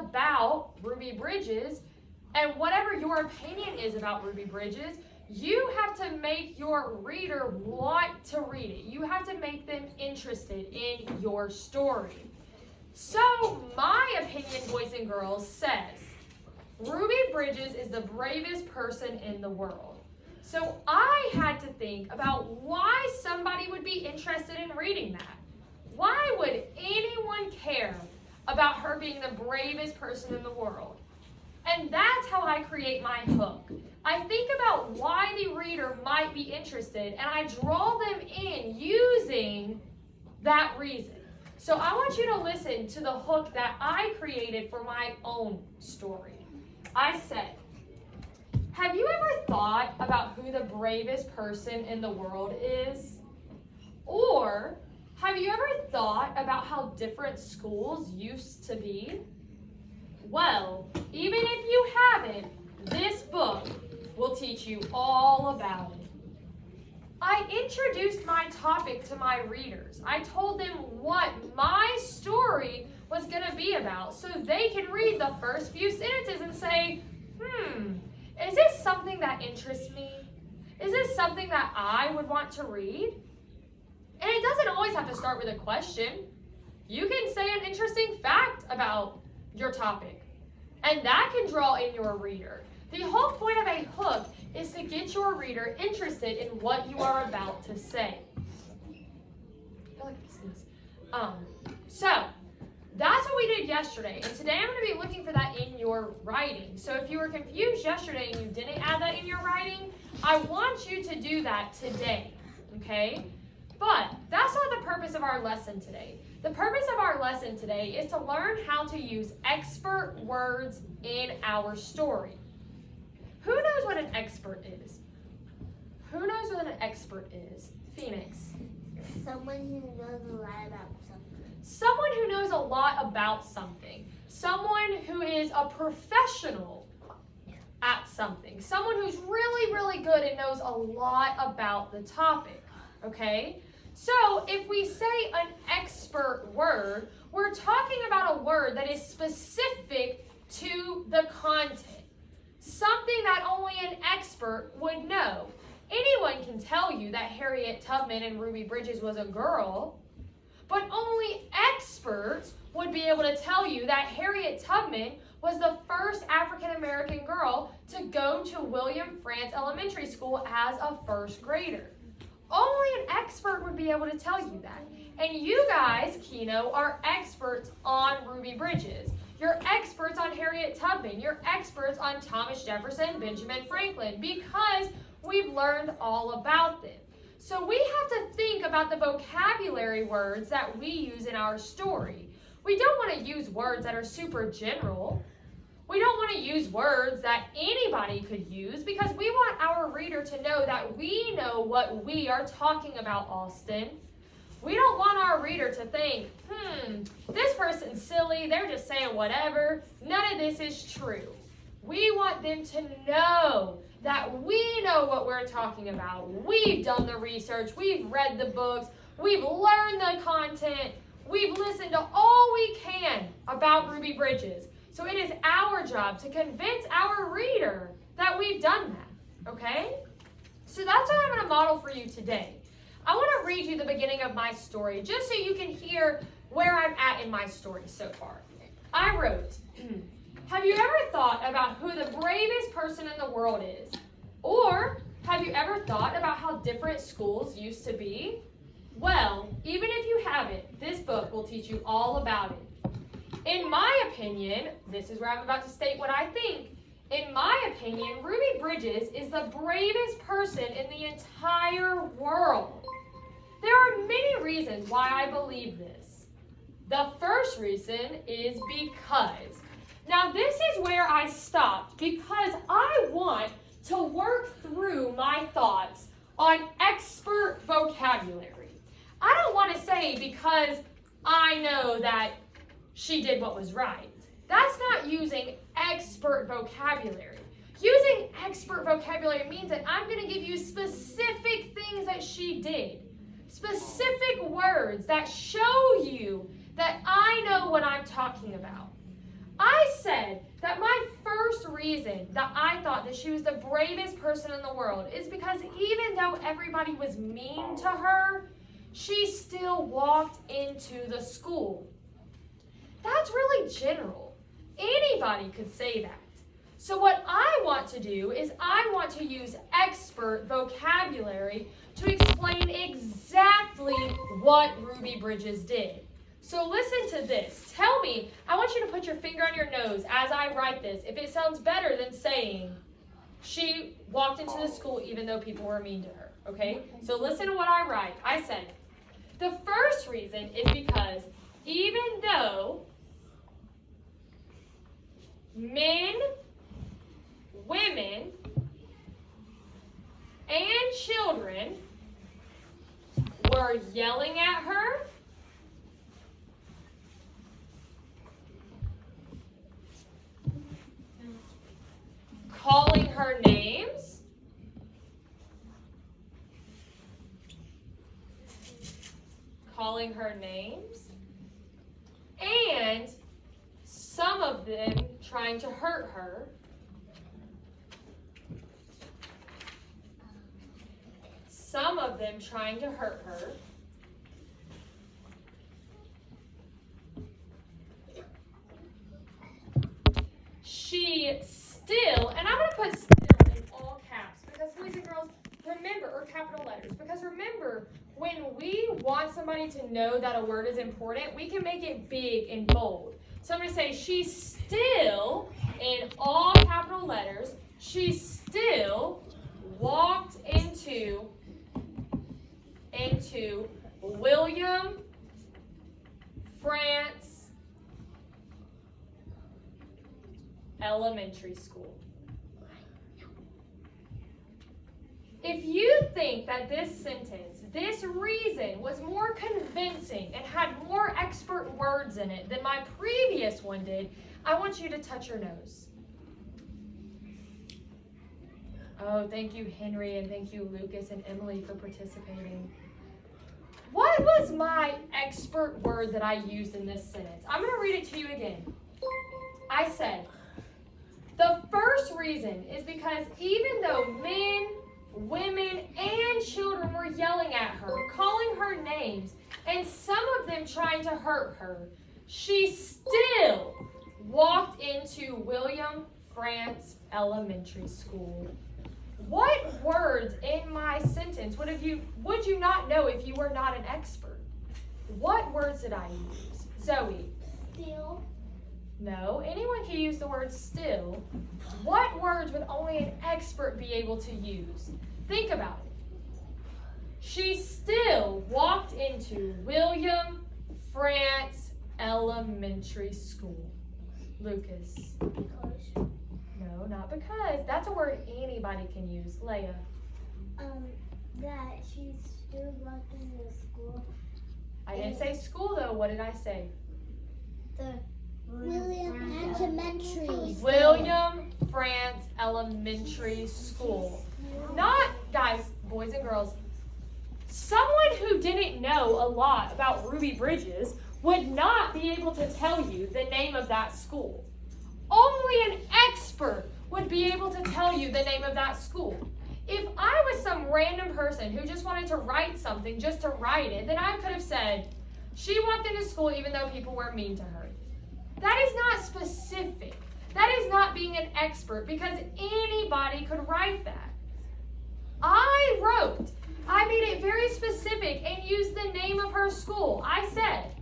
about Ruby Bridges, and whatever your opinion is about Ruby Bridges, you have to make your reader want to read it. You have to make them interested in your story. So my opinion, boys and girls, says Ruby Bridges is the bravest person in the world. So I had to think about why somebody would be interested in reading that. Why would anyone care about her being the bravest person in the world? And that's how I create my hook. I think about why the reader might be interested, and I draw them in using that reason. So I want you to listen to the hook that I created for my own story. I said, have you ever thought about who the bravest person in the world is? Or have you ever thought about how different schools used to be? Well, even if you haven't, this book will teach you all about it. I introduced my topic to my readers. I told them what my story was going to be about so they can read the first few sentences and say, is this something that interests me? Is this something that I would want to read? And it doesn't always have to start with a question. You can say an interesting fact about your topic, and that can draw in your reader. The whole point of a hook is to get your reader interested in what you are about to say. So that's what we did yesterday, and today I'm going to be looking for that in your writing. So if you were confused yesterday and you didn't add that in your writing, I want you to do that today, okay? But that's not the purpose of our lesson today. The purpose of our lesson today is to learn how to use expert words in our story. Who knows what an expert is? Who knows what an expert is? Phoenix. Someone who knows a lot about something. Someone who knows a lot about something. Someone who is a professional at something. Someone who's really, really good and knows a lot about the topic. Okay? So if we say an expert word, we're talking about a word that is specific to the content. Something that only an expert would know. Anyone can tell you that Harriet Tubman and Ruby Bridges was a girl, but only experts would be able to tell you that Harriet Tubman was the first African American girl to go to William Frantz Elementary School as a first grader. Only an expert would be able to tell you that. And you guys, Keno, are experts on Ruby Bridges. You're experts on Harriet Tubman. You're experts on Thomas Jefferson, Benjamin Franklin, because we've learned all about them. So we have to think about the vocabulary words that we use in our story. We don't want to use words that are super general. We don't want to use words that anybody could use because we want our reader to know that we know what we are talking about, Austin. We don't want our reader to think, this person's silly, they're just saying whatever. None of this is true. We want them to know that we know what we're talking about. We've done the research, we've read the books, we've learned the content, we've listened to all we can about Ruby Bridges. So it is our job to convince our reader that we've done that, okay? So that's what I'm going to model for you today. I want to read you the beginning of my story just so you can hear where I'm at in my story so far. I wrote, have you ever thought about who the bravest person in the world is? Or have you ever thought about how different schools used to be? Well, even if you haven't, this book will teach you all about it. In my opinion, this is where I'm about to state what I think. In my opinion, Ruby Bridges is the bravest person in the entire world. There are many reasons why I believe this. The first reason is because. Now this is where I stopped because I want to work through my thoughts on expert vocabulary. I don't want to say because I know that she did what was right. That's not using expert vocabulary. Using expert vocabulary means that I'm going to give you specific things that she did. Specific words that show you that I know what I'm talking about. I reason that I thought that she was the bravest person in the world is because even though everybody was mean to her, she still walked into the school. That's really general. Anybody could say that. So what I want to do is I want to use expert vocabulary to explain exactly what Ruby Bridges did. So listen to this. Tell me, I want you to put your finger on your nose as I write this, if it sounds better than saying she walked into the school even though people were mean to her, okay? So listen to what I write. I said, the first reason is because even though men, women, and children were yelling at her, calling her names, and some of them trying to hurt her, she still, and I'm going to put still in all caps because boys and girls, remember, or capital letters, because remember, when we want somebody to know that a word is important, we can make it big and bold. So I'm going to say she still, in all capital letters, she still walked into William France Elementary School. If you think that this sentence, this reason was more convincing and had more expert words in it than my previous one did, I want you to touch your nose. Oh, thank you, Henry, and thank you, Lucas and Emily, for participating. What was my expert word that I used in this sentence? I'm going to read it to you again. I said, the first reason is because even though men, women, and children were yelling at her, calling her names, and some of them trying to hurt her, she still walked into William France Elementary School. What words in my sentence would you not know if you were not an expert? What words did I use? Zoe? Still. No, anyone can use the word still. What words would only an expert be able to use? Think about it. She still walked into William France Elementary School. Lucas? Because. No, not because. That's a word anybody can use. Leia? That she's still walking to school. I didn't say school though. What did I say? The William Elementary. William France Elementary School. Not, guys, boys and girls, someone who didn't know a lot about Ruby Bridges would not be able to tell you the name of that school. Only an expert would be able to tell you the name of that school. If I was some random person who just wanted to write something just to write it, then I could have said, she walked into school even though people were mean to her. That is not specific. That is not being an expert because anybody could write that. I made it very specific and used the name of her school. I said,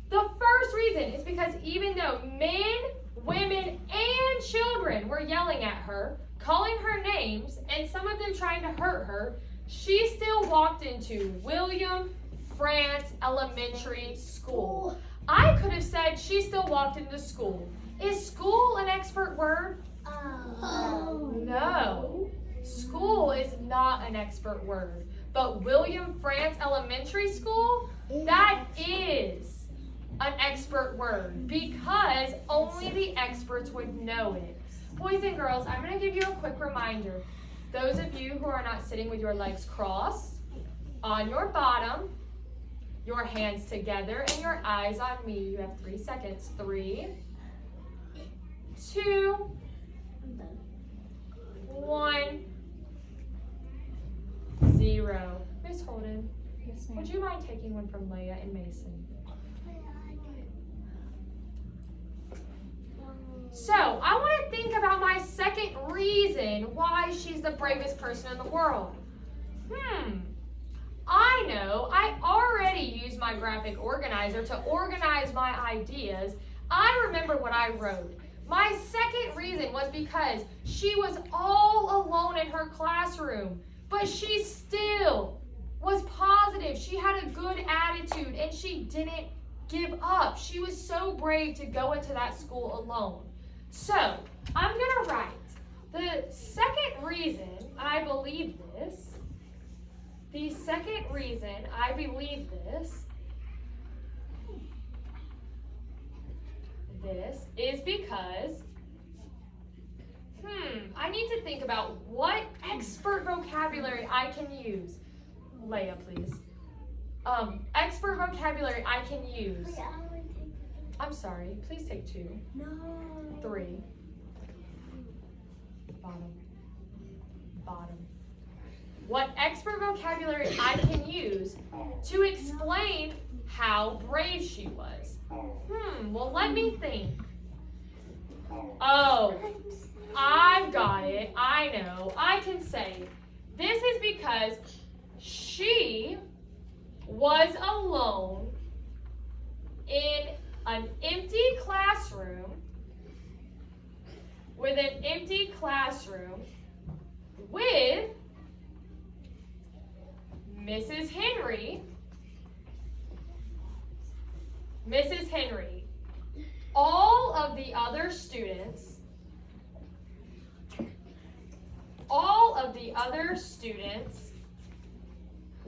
the first reason is because even though men, women, and children were yelling at her, calling her names, and some of them trying to hurt her, she still walked into William France Elementary School. I could have said she still walked into school. Is school an expert word? No. School is not an expert word. But William France Elementary School, that is an expert word because only the experts would know it. Boys and girls, I'm going to give you a quick reminder. Those of you who are not sitting with your legs crossed, on your bottom, your hands together, and your eyes on me. You have 3 seconds. 3, 2, one from Leah and Mason. So, I want to think about my second reason why she's the bravest person in the world. I know I already used my graphic organizer to organize my ideas. I remember what I wrote. My second reason was because she was all alone in her classroom, but she still was positive. She had a good attitude and she didn't give up. She was so brave to go into that school alone. So, I'm going to write the second reason I believe this. The second reason I believe this is because, I need to think about what expert vocabulary I can use. Leah, please. Expert vocabulary I can use. I'm sorry, please take 2. No. 3. Bottom. What expert vocabulary I can use to explain how brave she was. Well, let me think. Oh, I've got it. I know. I can say this is because she was alone in an empty classroom with Mrs. Henry. All of the other students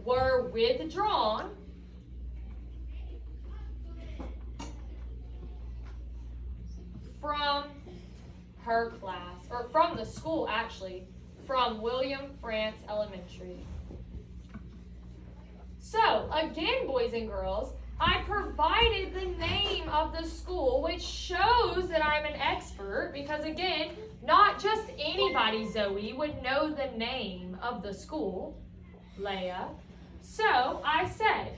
were withdrawn from her class, or from the school actually, from William Frantz Elementary. So, again, boys and girls, I provided the name of the school, which shows that I'm an expert, because again, not just anybody, Zoe, would know the name of the school, Leah. So, I said,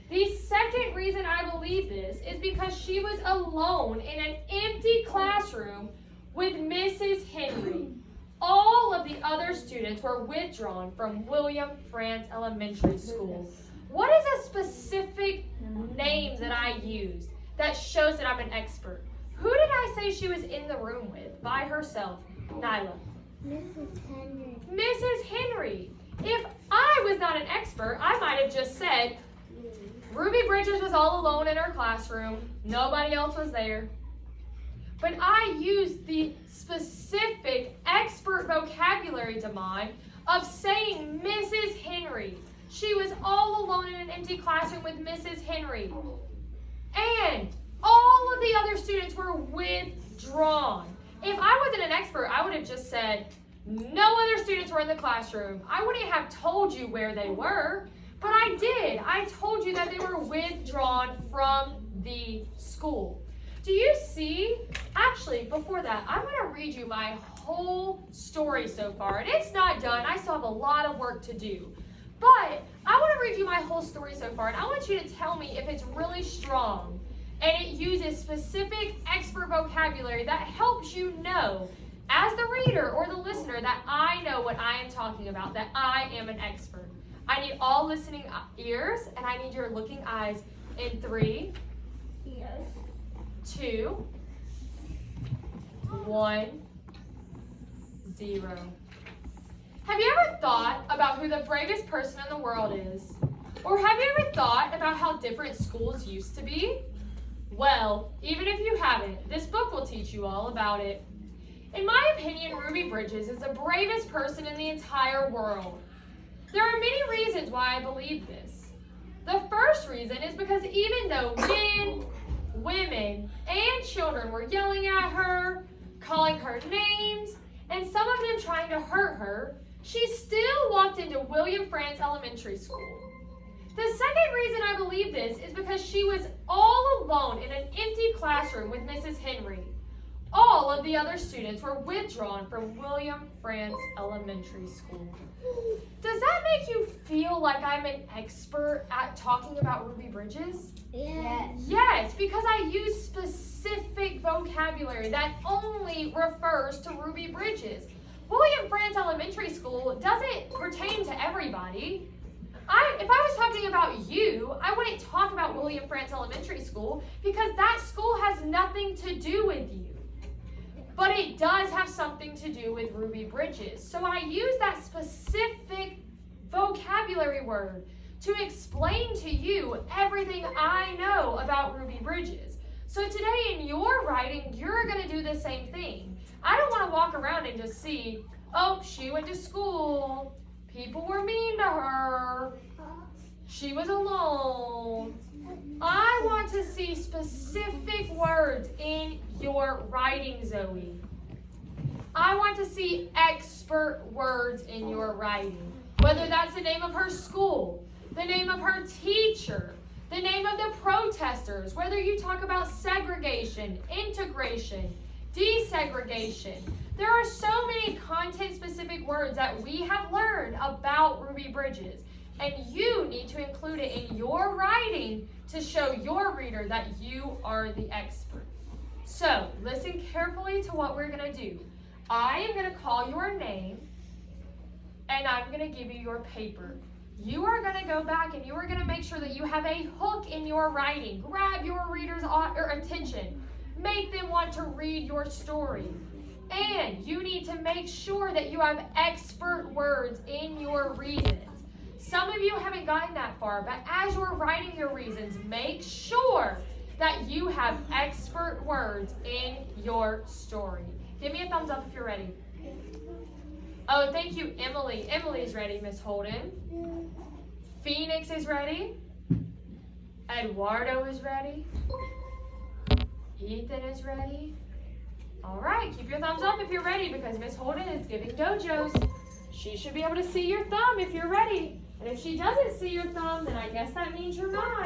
the second reason I believe this is because she was alone in an empty classroom with Mrs. Henry. All of the other students were withdrawn from William Frantz Elementary School. What is a specific name that I used that shows that I'm an expert? Who did I say she was in the room with by herself? Nyla. Mrs. Henry. Mrs. Henry. If I was not an expert, I might have just said, Ruby Bridges was all alone in her classroom. Nobody else was there. But I used the specific expert vocabulary, Damon, of saying Mrs. Henry. She was all alone in an empty classroom with Mrs. Henry. And all of the other students were withdrawn. If I wasn't an expert, I would have just said, no other students were in the classroom. I wouldn't have told you where they were, but I did. I told you that they were withdrawn from the school. Do you see? Actually, before that, I'm going to read you my whole story so far. And it's not done. I still have a lot of work to do. But I want to read you my whole story so far, and I want you to tell me if it's really strong and it uses specific expert vocabulary that helps you know, as the reader or the listener, that I know what I am talking about, that I am an expert. I need all listening ears, and I need your looking eyes in 3, 2, 1, 0. Have you ever thought about who the bravest person in the world is? Or have you ever thought about how different schools used to be? Well, even if you haven't, this book will teach you all about it. In my opinion, Ruby Bridges is the bravest person in the entire world. There are many reasons why I believe this. The first reason is because even though men, women, and children were yelling at her, calling her names, and some of them trying to hurt her, she still walked into William Frantz Elementary School. The second reason I believe this is because she was all alone in an empty classroom with Mrs. Henry. All of the other students were withdrawn from William Frantz Elementary School. Does that make you feel like I'm an expert at talking about Ruby Bridges? Yes. Yes, because I use specific vocabulary that only refers to Ruby Bridges. William Frantz Elementary School doesn't pertain to everybody. If I was talking about you, I wouldn't talk about William Frantz Elementary School because that school has nothing to do with you. But it does have something to do with Ruby Bridges. So I use that specific vocabulary word to explain to you everything I know about Ruby Bridges. So today in your writing, you're going to do the same thing. I don't want to walk around and just see, oh, she went to school. People were mean to her. She was alone. I want to see specific words in your writing, Zoe. I want to see expert words in your writing. Whether that's the name of her school, the name of her teacher, the name of the protesters, whether you talk about segregation, integration, desegregation. There are so many content-specific words that we have learned about Ruby Bridges, and you need to include it in your writing to show your reader that you are the expert. So, listen carefully to what we're going to do. I am going to call your name, and I'm going to give you your paper. You are going to go back and you are going to make sure that you have a hook in your writing. Grab your reader's attention. Make them want to read your story. And you need to make sure that you have expert words in your reasons. Some of you haven't gotten that far, but as you're writing your reasons, make sure that you have expert words in your story. Give me a thumbs up if you're ready. Oh, thank you, Emily. Emily's ready, Miss Holden. Phoenix is ready. Eduardo is ready. Ethan is ready. All right, keep your thumbs up if you're ready because Miss Holden is giving dojos. She should be able to see your thumb if you're ready. And if she doesn't see your thumb, then I guess that means you're not.